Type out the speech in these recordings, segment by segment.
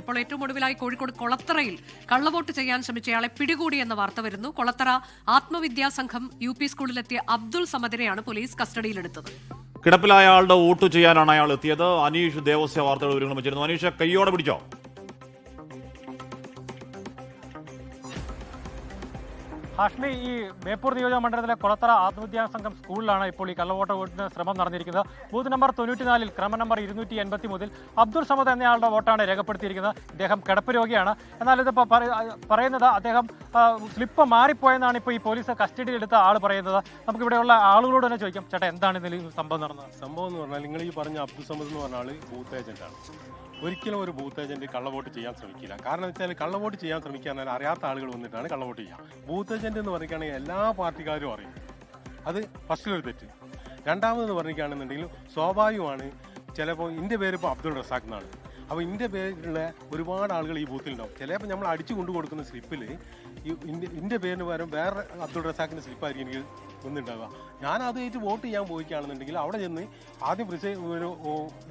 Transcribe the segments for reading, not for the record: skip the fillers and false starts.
ഇപ്പോൾ ഏറ്റവും ഒടുവിലായി കോഴിക്കോട് കൊളത്തറയിൽ കള്ളവോട്ട് ചെയ്യാൻ ശ്രമിച്ചയാളെ പിടികൂടിയെന്ന വാർത്ത വരുന്നു. കൊളത്തറ ആത്മവിദ്യാസംഘം UP സ്കൂളിലെത്തിയ അബ്ദുൾ സമദിനെയാണ് പോലീസ് കസ്റ്റഡിയിലെടുത്തത്. കിടപ്പിലായ ആളുടെ വോട്ട് ചെയ്യാനാണ് അയാൾ എത്തിയത്. അനീഷ് ദേവസ്യ വാർത്തകൾ വിവരങ്ങൾ വെച്ചിരുന്നു. അനീഷ്, കയ്യോടെ പിടിച്ചോ? ഹാഷ്മി, ഈ ബേപ്പൂർ നിയോജക മണ്ഡലത്തിലെ കൊളത്തറ ആത്മവിദ്യാസംഘം സ്കൂളിലാണ് ഇപ്പോൾ ഈ കള്ളവോട്ടിന് ശ്രമം നടന്നിരിക്കുന്നത്. ബൂത്ത് നമ്പർ 94 ക്രമ നമ്പർ 280 മുതൽ അബ്ദുൾ സമദ് എന്നയാളുടെ വോട്ടാണ് രേഖപ്പെടുത്തിയിരിക്കുന്നത്. ഇദ്ദേഹം കിടപ്പ് രോഗിയാണ്. എന്നാൽ ഇത് പറയുന്നത് അദ്ദേഹം സ്ലിപ്പ് മാറിപ്പോയെന്നാണ് ഇപ്പോൾ ഈ പോലീസ് കസ്റ്റഡിയിലെടുത്ത ആൾ പറയുന്നത്. നമുക്കിവിടെയുള്ള ആളുകളോട് തന്നെ ചോദിക്കാം, ചേട്ടാ എന്താണ് ഇതിൽ സംഭവം നടന്നത്? സംഭവം എന്ന് പറഞ്ഞാൽ നിങ്ങൾ ഈ പറഞ്ഞ അബ്ദുൾ സമദ് എന്ന് പറഞ്ഞ ആൾ ബൂത്ത് ഏജന്റാണ്. ഒരിക്കലും ഒരു ബൂത്ത് ഏജന്റ് കള്ളവോട്ട് ചെയ്യാൻ ശ്രമിക്കില്ല. കാരണം വെച്ചാൽ കള്ളവോട്ട് ചെയ്യാൻ ശ്രമിക്കുക എന്നാൽ അറിയാത്ത ആളുകൾ വന്നിട്ടാണ് കള്ളവോട്ട് ചെയ്യുക. ബൂത്ത് ഏജന്റ് എന്ന് പറയുകയാണെങ്കിൽ എല്ലാ പാർട്ടിക്കാരും അറിയും. അത് ഫസ്റ്റിലൊരു തെറ്റ്. രണ്ടാമതെന്ന് പറയുകയാണെന്നുണ്ടെങ്കിൽ സ്വാഭാവികമാണ്, ചിലപ്പോൾ എൻ്റെ പേര് ഇപ്പോൾ അബ്ദുൾ റസാഖ് എന്നാണ്. അപ്പോൾ എൻ്റെ പേരിലുള്ള ഒരുപാട് ആളുകൾ ഈ ബൂത്തിലുണ്ടാവും. ചിലപ്പോൾ നമ്മൾ അടിച്ചു കൊണ്ടു കൊടുക്കുന്ന സ്ലിപ്പിൽ എൻ്റെ പേരിന് പകരം വേറെ അബ്ദുൾ റസാഖിൻ്റെ സ്ലിപ്പായിരിക്കും എനിക്ക് ഒന്നുണ്ടാവുക. ഞാൻ അതായിട്ട് വോട്ട് ചെയ്യാൻ പോയിക്കുകയാണെന്നുണ്ടെങ്കിൽ അവിടെ ചെന്ന് ആദ്യം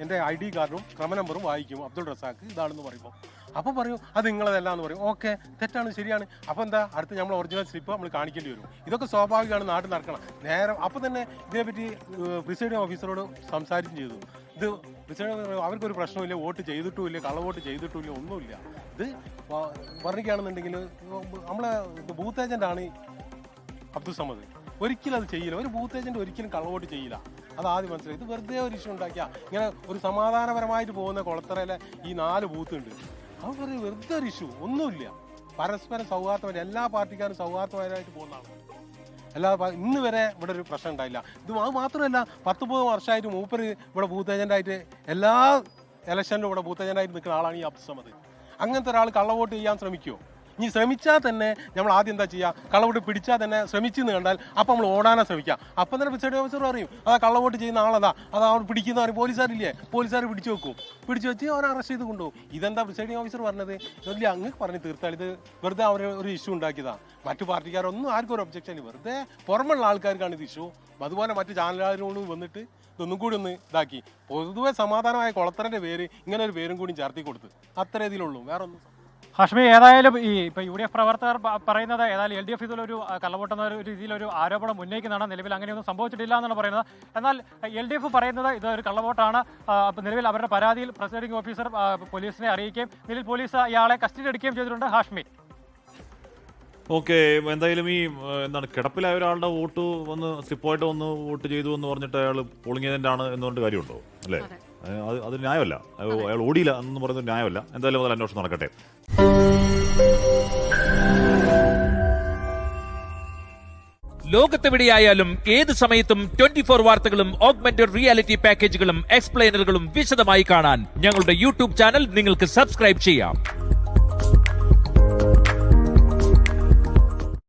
എൻ്റെ ID കാർഡും ക്രമ നമ്പറും വായിക്കും. അബ്ദുൾ റസാഖ് ഇതാണെന്ന് പറയുമ്പോൾ അപ്പോൾ പറയും അത് നിങ്ങളതല്ല എന്ന് പറയും. ഓക്കെ, തെറ്റാണ്, ശരിയാണ്. അപ്പോൾ എന്താ, അടുത്ത് നമ്മൾ ഒറിജിനൽ സ്ലിപ്പ് നമ്മൾ കാണിക്കേണ്ടി വരും. ഇതൊക്കെ സ്വാഭാവികമാണ്, നാട്ടിൽ നടക്കണം. നേരെ അപ്പോൾ തന്നെ ഇതിനെപ്പറ്റി പ്രിസൈഡിംഗ് ഓഫീസറോട് സംസാരിച്ചും ചെയ്തു. ഇത് പ്രിസൈഡിംഗ് അവർക്കൊരു പ്രശ്നമില്ല, വോട്ട് ചെയ്തിട്ടുമില്ല, കള്ളവോട്ട് ചെയ്തിട്ടുമില്ല, ഒന്നുമില്ല. ഇത് പറയുകയാണെന്നുണ്ടെങ്കിൽ നമ്മളെ ബൂത്ത് ഏജന്റാണ് അബ്ദുൾ സമദ്. ഒരിക്കലും അത് ചെയ്യില്ല. ഒരു ബൂത്ത് ഏജന്റ് ഒരിക്കലും കള്ളവോട്ട് ചെയ്യില്ല. അത് ആദ്യം മനസ്സിലായി. ഇത് വെറുതെ ഒരു ഇഷ്യൂ ഉണ്ടാക്കിയ ഇങ്ങനെ ഒരു സമാധാനപരമായിട്ട് പോകുന്ന കൊളത്തറയിലെ ഈ 4 ബൂത്ത് ഉണ്ട്. അത് പറയും വെറുതെ ഒരു ഇഷ്യൂ ഒന്നുമില്ല. പരസ്പരം സൗഹാർദ്ദമായിട്ട് എല്ലാ പാർട്ടിക്കാരും സൗഹാർദ്ദപരമായിട്ട് പോകുന്നതാണ്. ഇന്ന് വരെ ഇവിടെ ഒരു പ്രശ്നം ഉണ്ടായില്ല. ഇത് അത് മാത്രമല്ല, 10-30 വർഷമായിട്ട് മൂപ്പര് ഇവിടെ ബൂത്ത് ഏജന്റായിട്ട് എല്ലാ ഇലക്ഷനിലും ഇവിടെ ബൂത്ത് ഏജന്റായിട്ട് നിൽക്കുന്ന ആളാണ് ഈ അബ്ദുൾ സമദ്. അങ്ങനത്തെ ഒരാൾ കള്ളവോട്ട് ചെയ്യാൻ ശ്രമിക്കുമോ? ഇനി ശ്രമിച്ചാൽ തന്നെ നമ്മൾ ആദ്യം എന്താ ചെയ്യുക, കള്ളവോട്ട് പിടിച്ചാൽ തന്നെ ശ്രമിച്ചെന്ന് കണ്ടാൽ അപ്പം നമ്മൾ ഓടാനാ ശ്രമിക്കുക. അപ്പം തന്നെ പ്രിസൈഡിംഗ് ഓഫീസർ പറയും അതാ കള്ളവോട്ട് ചെയ്യുന്ന ആളതാ, അത് അവർ പിടിക്കുന്ന പറയും. പോലീസുകാരില്ലേ, പോലീസുകാർ പിടിച്ചു വെക്കും. പിടിച്ചു വെച്ച് അവരെ അറസ്റ്റ് ചെയ്ത് കൊണ്ടുപോകും. ഇതെന്താ പ്രിസൈഡിംഗ് ഓഫീസർ പറഞ്ഞത്? ഇല്ല, അങ്ങ് പറഞ്ഞ് തീർത്താൽ ഇത് വെറുതെ അവർ ഒരു ഇഷ്യൂ ഉണ്ടാക്കിയതാണ്. മറ്റു പാർട്ടിക്കാരൊന്നും ആർക്കും ഒരു ഒബ്ജക്ഷൻ ഇല്ല. വെറുതെ പുറമുള്ള ആൾക്കാർക്കാണ് ഇത് ഇഷ്യൂ. അതുപോലെ മറ്റു ചാനലുകാരോട് വന്നിട്ട് ഇതൊന്നും കൂടി ഒന്ന് ഇതാക്കി പൊതുവെ സമാധാനമായ കൊളത്തറൻ്റെ പേര് ഇങ്ങനെ ഒരു പേരും കൂടി ചേർത്തി കൊടുത്ത് അത്ര ഇതിലുള്ളൂ, വേറെ ഒന്നും. ഹാഷ്മി, ഏതായാലും ഇപ്പോൾ UDF പ്രവർത്തകർ പറയുന്നത് ഏതായാലും LDF ഇതിലൊരു കള്ളവോട്ടെന്ന ഒരു രീതിയിലൊരു ആരോപണം ഉന്നയിക്കുന്നതാണ്. നിലവിൽ അങ്ങനെയൊന്നും സംഭവിച്ചിട്ടില്ല എന്നാണ് പറയുന്നത്. എന്നാൽ LDF പറയുന്നത് ഇതൊരു കള്ളവോട്ടാണ്. നിലവിൽ അവരുടെ പരാതിയിൽ പ്രിസൈഡിംഗ് ഓഫീസർ പോലീസിനെ അറിയിക്കുകയും നിലവിൽ പോലീസ് ഇയാളെ കസ്റ്റഡി എടുക്കുകയും ചെയ്തിട്ടുണ്ട്. ഹാഷ്മി, ഓക്കെ, എന്തായാലും ഈ എന്താണ് കിടപ്പിലായ ഒരാളുടെ വോട്ട് വന്ന് സ്ലിപ്പായിട്ട് വന്ന് വോട്ട് ചെയ്തു എന്ന് പറഞ്ഞിട്ട് അയാൾ പോളിംഗ് ഏജന്റ് ആണ് എന്നുകൊണ്ട് കാര്യമുണ്ടോ? അല്ലേ, അത് ന്യായമല്ല. അയാൾ ഓടിയില്ല എന്ന് പറയുന്നത് ന്യായമല്ല. എന്തായാലും അതിൽ അന്വേഷണം നടക്കട്ടെ. ലോകത്തെവിടെയായാലും ഏത് സമയത്തും 24 വാർത്തകളും ഓഗ്മെന്റഡ് റിയാലിറ്റി പാക്കേജുകളും എക്സ്പ്ലെയിനറുകളും വിശദമായി കാണാൻ ഞങ്ങളുടെ YouTube ചാനൽ നിങ്ങൾക്ക് സബ്സ്ക്രൈബ് ചെയ്യാം.